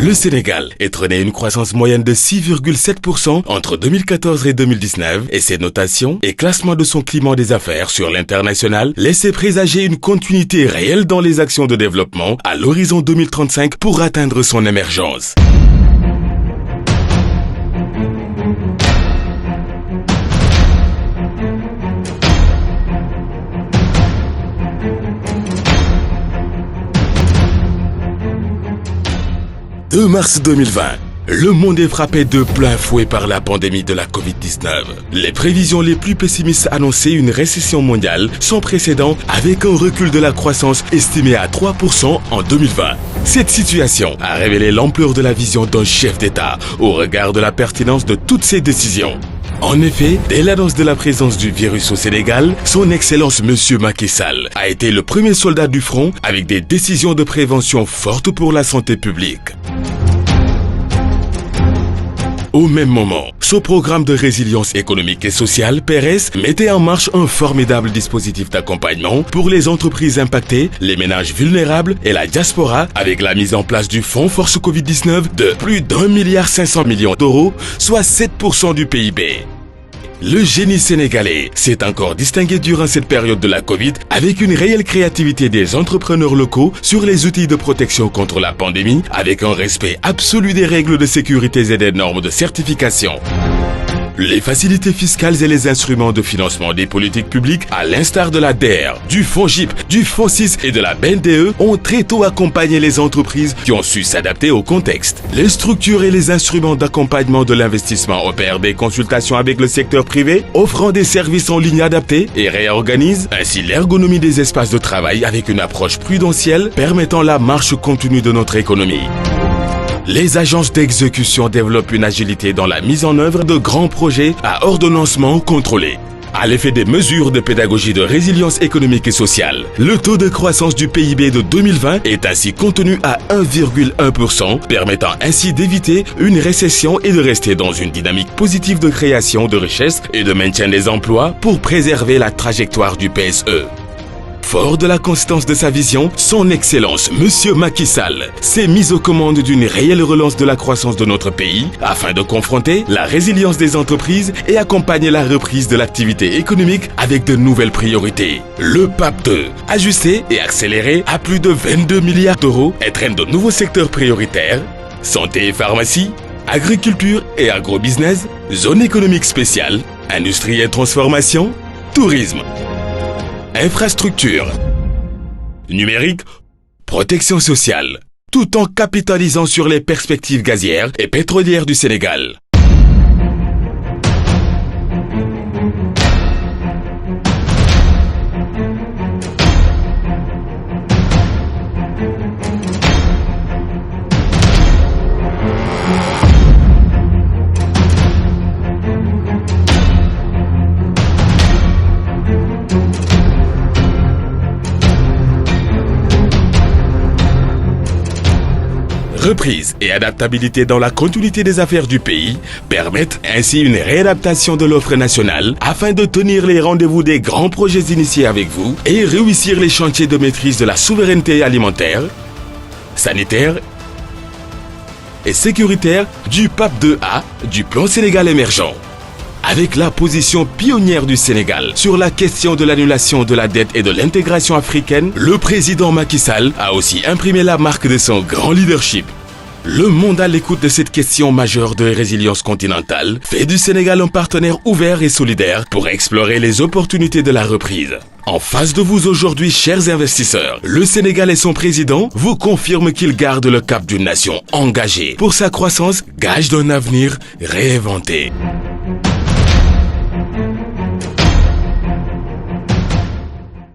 Le Sénégal étrenait une croissance moyenne de 6,7% entre 2014 et 2019 et ses notations et classements de son climat des affaires sur l'international laissaient présager une continuité réelle dans les actions de développement à l'horizon 2035 pour atteindre son émergence. « 2 mars 2020, le monde est frappé de plein fouet par la pandémie de la Covid-19. Les prévisions les plus pessimistes annonçaient une récession mondiale sans précédent avec un recul de la croissance estimé à 3% en 2020. Cette situation a révélé l'ampleur de la vision d'un chef d'État au regard de la pertinence de toutes ses décisions. En effet, dès l'annonce de la présence du virus au Sénégal, son Excellence Monsieur Macky Sall a été le premier soldat du front avec des décisions de prévention fortes pour la santé publique. Au même moment, son programme de résilience économique et sociale, PRS, mettait en marche un formidable dispositif d'accompagnement pour les entreprises impactées, les ménages vulnérables et la diaspora avec la mise en place du Fonds Force Covid-19 de plus d'1,5 milliard d'euros, soit 7% du PIB. Le génie sénégalais s'est encore distingué durant cette période de la Covid avec une réelle créativité des entrepreneurs locaux sur les outils de protection contre la pandémie avec un respect absolu des règles de sécurité et des normes de certification. Les facilités fiscales et les instruments de financement des politiques publiques, à l'instar de la DER, du FONGIP, du FONSIS et de la BNDE, ont très tôt accompagné les entreprises qui ont su s'adapter au contexte. Les structures et les instruments d'accompagnement de l'investissement opèrent des consultations avec le secteur privé, offrant des services en ligne adaptés et réorganisent ainsi l'ergonomie des espaces de travail avec une approche prudentielle permettant la marche continue de notre économie. Les agences d'exécution développent une agilité dans la mise en œuvre de grands projets à ordonnancement contrôlé. À l'effet des mesures de pédagogie de résilience économique et sociale, le taux de croissance du PIB de 2020 est ainsi contenu à 1,1%, permettant ainsi d'éviter une récession et de rester dans une dynamique positive de création de richesses et de maintien des emplois pour préserver la trajectoire du PSE. Fort de la constance de sa vision, son Excellence Monsieur Macky Sall s'est mis aux commandes d'une réelle relance de la croissance de notre pays afin de confronter la résilience des entreprises et accompagner la reprise de l'activité économique avec de nouvelles priorités. Le PAP 2, ajusté et accéléré à plus de 22 milliards d'euros, entraîne de nouveaux secteurs prioritaires, santé et pharmacie, agriculture et agrobusiness, zone économique spéciale, industrie et transformation, tourisme. Infrastructure, numérique, protection sociale, tout en capitalisant sur les perspectives gazières et pétrolières du Sénégal. Reprise et adaptabilité dans la continuité des affaires du pays permettent ainsi une réadaptation de l'offre nationale afin de tenir les rendez-vous des grands projets initiés avec vous et réussir les chantiers de maîtrise de la souveraineté alimentaire, sanitaire et sécuritaire du PAP 2A du Plan Sénégal émergent. Avec la position pionnière du Sénégal sur la question de l'annulation de la dette et de l'intégration africaine, le président Macky Sall a aussi imprimé la marque de son grand leadership. Le monde à l'écoute de cette question majeure de résilience continentale fait du Sénégal un partenaire ouvert et solidaire pour explorer les opportunités de la reprise. En face de vous aujourd'hui, chers investisseurs, le Sénégal et son président vous confirment qu'il garde le cap d'une nation engagée pour sa croissance, gage d'un avenir réinventé.